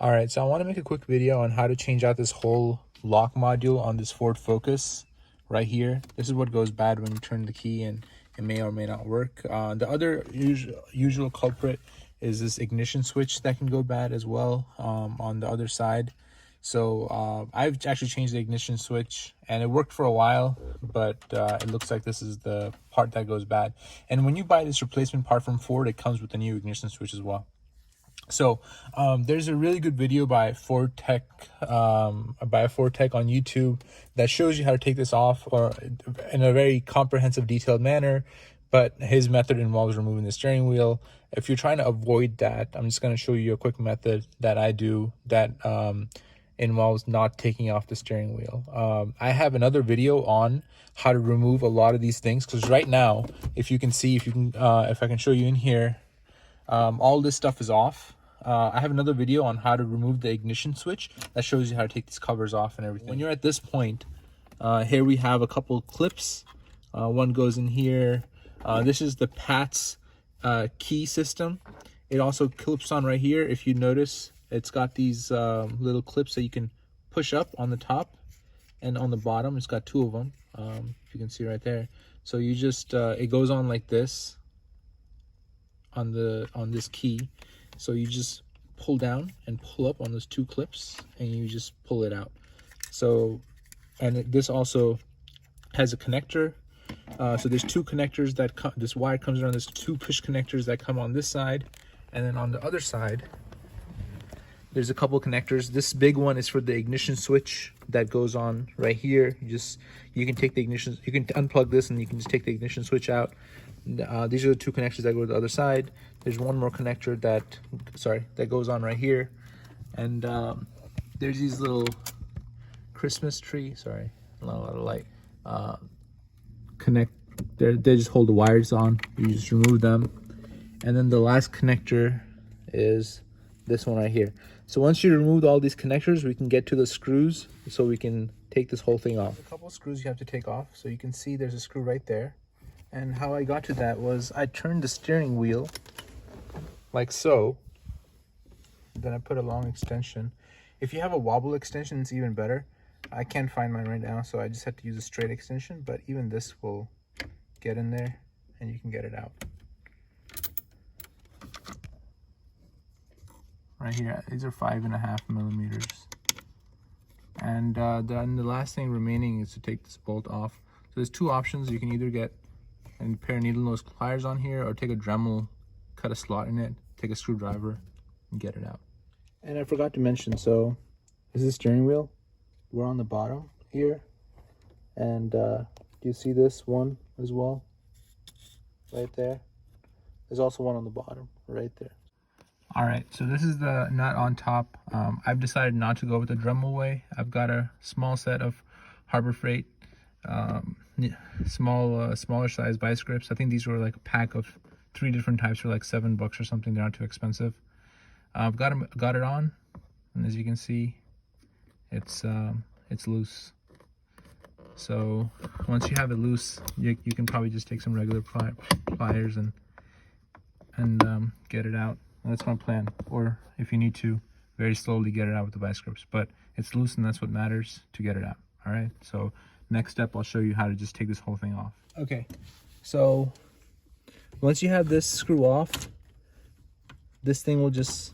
All right, so I want to make a quick video on how to change out this whole lock module on this Ford Focus right here. This is what goes bad when you turn the key, and it may or may not work. The other usual culprit is this ignition switch that can go bad as well on the other side. So I've actually changed the ignition switch and it worked for a while, but it looks like this is the part that goes bad. And when you buy this replacement part from Ford, it comes with a new ignition switch as well. So there's a really good video by Ford Tech on YouTube that shows you how to take this off, or in a very comprehensive, detailed manner. But his method involves removing the steering wheel. If you're trying to avoid that, I'm just going to show you a quick method that I do that involves not taking off the steering wheel. I have another video on how to remove a lot of these things, because right now, if you can see, if I can show you in here, all this stuff is off. I have another video on how to remove the ignition switch that shows you how to take these covers off and everything. When you're at this point, here we have a couple clips. One goes in here. This is the PATS key system. It also clips on right here. If you notice, it's got these little clips that you can push up on the top and on the bottom. It's got two of them, if you can see right there. So you just it goes on like this on this key. So you just pull down and pull up on those two clips and you just pull it out. So, and this also has a connector. So there's two connectors that this wire comes around. There's two push connectors that come on this side, and then on the other side there's a couple connectors. This big one is for the ignition switch that goes on right here. You can take the ignition, you can unplug this and you can just take the ignition switch out. These are the two connectors that go to the other side. There's one more connector that goes on right here, and there's these little Christmas tree, not a lot of light, they just hold the wires on. You just remove them, and then the last connector is this one right here. So once you removed all these connectors, we can get to the screws so we can take this whole thing off. There's a couple of screws you have to take off. So you can see there's a screw right there. And how I got to that was I turned the steering wheel like so. Then I put a long extension. If you have a wobble extension, it's even better. I can't find mine right now, so I just had to use a straight extension, but even this will get in there and you can get it out. Right here, these are 5.5 millimeters. And then the last thing remaining is to take this bolt off. So there's two options. You can either get a pair of needle nose pliers on here, or take a Dremel, cut a slot in it, take a screwdriver, and get it out. And I forgot to mention, so this is the steering wheel. We're on the bottom here, and do you see this one as well? Right there. There's also one on the bottom, right there. All right, so this is the nut on top. I've decided not to go with the Dremel way. I've got a small set of Harbor Freight smaller size vice grips. I think these were like a pack of 3 different types for like $7 or something. They're not too expensive. I've got it on, and as you can see, it's loose. So once you have it loose, you can probably just take some regular pliers and get it out. That's my plan. Or if you need to, very slowly get it out with the vice grips. But it's loose, and that's what matters, to get it out. All right, so next step, I'll show you how to just take this whole thing off. Okay, so once you have this screw off, this thing will just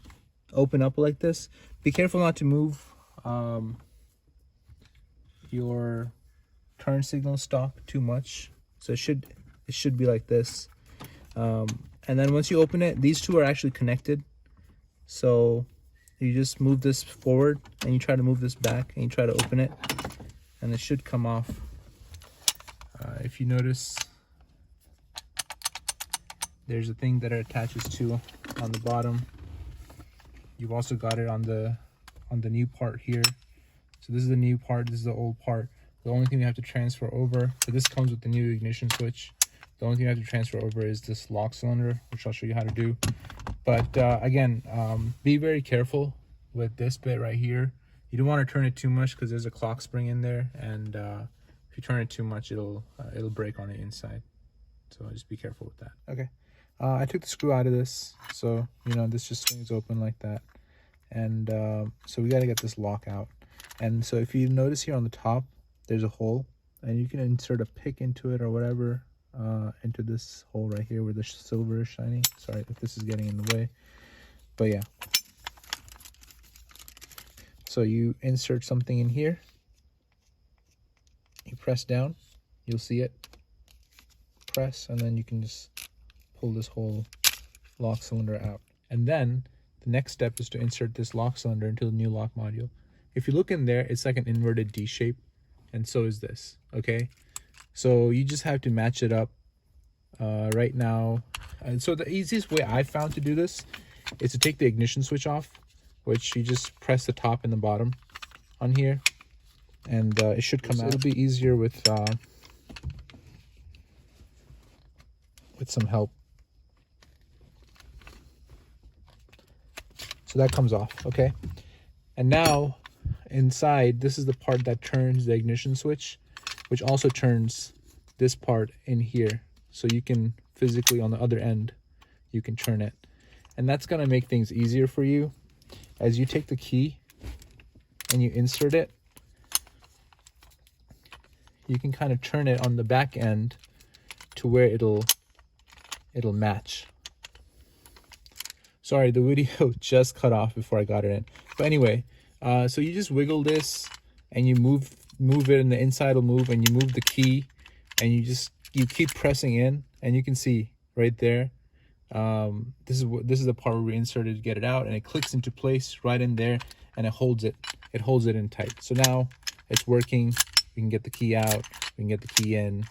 open up like this. Be careful not to move your turn signal stalk too much. So it should be like this. And then once you open it, these two are actually connected. So you just move this forward and you try to move this back and you try to open it, and it should come off. If you notice, there's a thing that it attaches to on the bottom. You've also got it on the new part here. So this is the new part, this is the old part. The only thing we have to transfer over, so this comes with the new ignition switch. The only thing you have to transfer over is this lock cylinder, which I'll show you how to do. But again, be very careful with this bit right here. You don't want to turn it too much because there's a clock spring in there, and if you turn it too much, it'll break on the inside. So just be careful with that. Okay, I took the screw out of this, so this just swings open like that. And so we got to get this lock out. And so if you notice here on the top, there's a hole, and you can insert a pick into it or whatever, into this hole right here where the silver is shining. Sorry if this is getting in the way, but yeah. So you insert something in here, you press down, you'll see it, press, and then you can just pull this whole lock cylinder out. And then the next step is to insert this lock cylinder into the new lock module. If you look in there, it's like an inverted D shape, and so is this, okay? So you just have to match it up right now. And so the easiest way I found to do this is to take the ignition switch off, which you just press the top and the bottom on here, and it should come out. It'll be easier with some help. So that comes off, okay? And now inside, this is the part that turns the ignition switch, which also turns this part in here. So you can physically, on the other end, you can turn it. And that's gonna make things easier for you. As you take the key and you insert it, you can kind of turn it on the back end to where it'll match. Sorry, the video just cut off before I got it in. But anyway, so you just wiggle this and you move it, and the inside will move, and you move the key, and you keep pressing in, and you can see right there. This is the part where we inserted to get it out, and it clicks into place right in there, and it holds it in tight. So now it's working. We can get the key out, we can get the key in,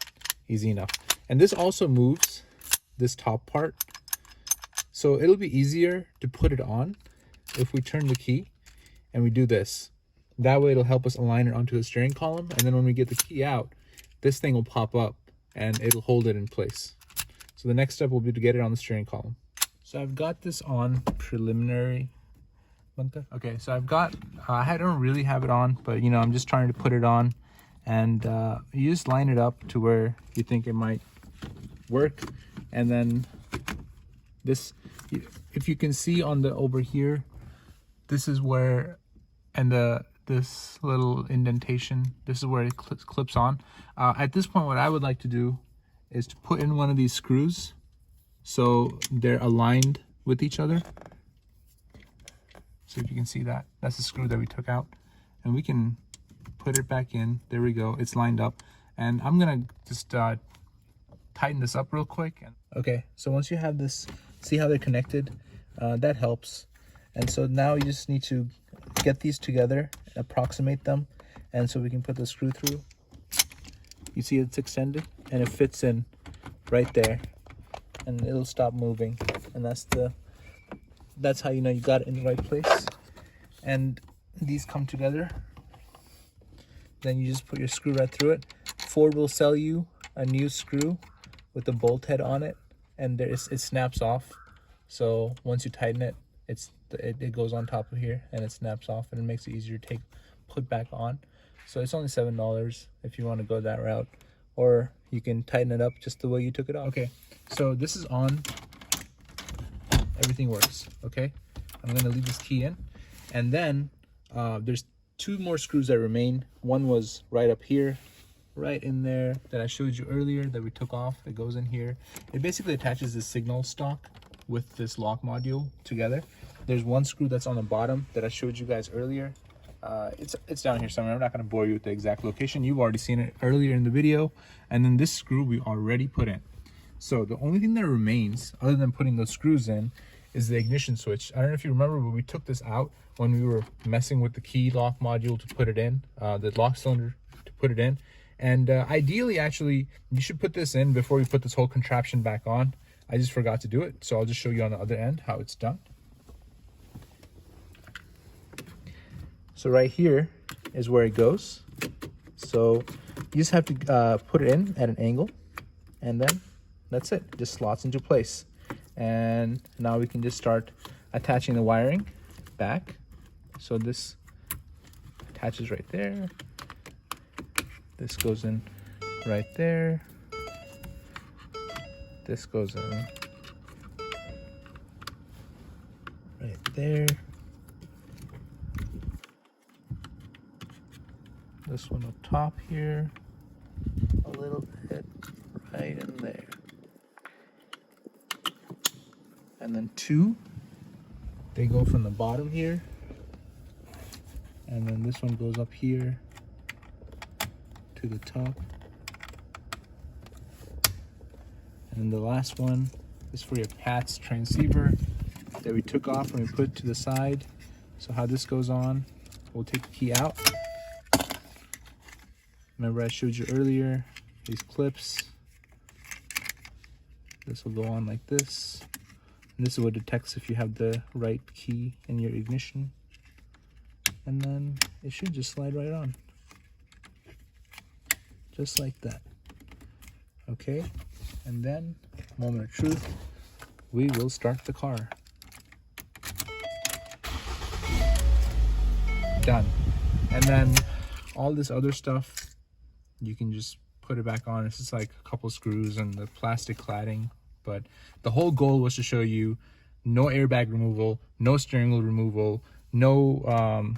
easy enough. And this also moves this top part, so it'll be easier to put it on if we turn the key and we do this. That way it'll help us align it onto the steering column, and then when we get the key out, this thing will pop up and it'll hold it in place. So the next step will be to get it on the steering column. So I've got this on preliminary. Okay, so I've got, I don't really have it on, but you know, I'm just trying to put it on, and you just line it up to where you think it might work. And then this, if you can see on the over here, this is where, and this little indentation, this is where it clips on. At this point, what I would like to do is to put in one of these screws so they're aligned with each other. So if you can see that, that's the screw that we took out, and we can put it back in. There we go, it's lined up. And I'm gonna just tighten this up real quick. Okay, so once you have this, see how they're connected? That helps. And so now you just need to get these together, approximate them, and so we can put the screw through. You see it's extended and it fits in right there, and it'll stop moving. And that's how you know you got it in the right place. And these come together, then you just put your screw right through it. Ford will sell you a new screw with the bolt head on it, and it snaps off. So once you tighten it, it goes on top of here and it snaps off, and it makes it easier to put back on. So it's only $7 if you want to go that route, or you can tighten it up just the way you took it off. Okay, so this is on, everything works. Okay, I'm going to leave this key in, and then there's two more screws that remain. One was right up here, right in there, that I showed you earlier that we took off. It goes in here. It basically attaches this signal stock with this lock module together. There's one screw that's on the bottom that I showed you guys earlier. It's down here somewhere. I'm not going to bore you with the exact location. You've already seen it earlier in the video. And then this screw we already put in. So the only thing that remains, other than putting those screws in, is the ignition switch. I don't know if you remember, but we took this out when we were messing with the key lock module to put it in, the lock cylinder to put it in. And ideally, actually, you should put this in before you put this whole contraption back on. I just forgot to do it, so I'll just show you on the other end how it's done. So right here is where it goes. So you just have to put it in at an angle, and then that's it. It just slots into place. And now we can just start attaching the wiring back. So this attaches right there. This goes in right there. This goes in right there. this one up top here, a little bit right in there. And then 2, they go from the bottom here, and then this one goes up here to the top. And then the last one is for your PATS transceiver that we took off and we put to the side. So how this goes on, we'll take the key out. Remember I showed you earlier, these clips. This will go on like this. And this is what detects if you have the right key in your ignition. And then it should just slide right on. Just like that. Okay, and then, moment of truth, we will start the car. Done. And then all this other stuff, you can just put it back on. It's just like a couple screws and the plastic cladding. But the whole goal was to show you no airbag removal, no steering wheel removal, no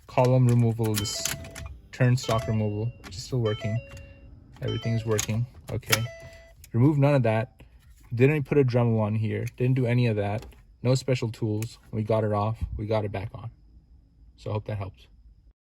column removal, this turn stock removal, which is still working. Everything's working, okay? Remove none of that. Didn't put a Dremel on here. Didn't do any of that. No special tools. We got it off. We got it back on. So I hope that helped.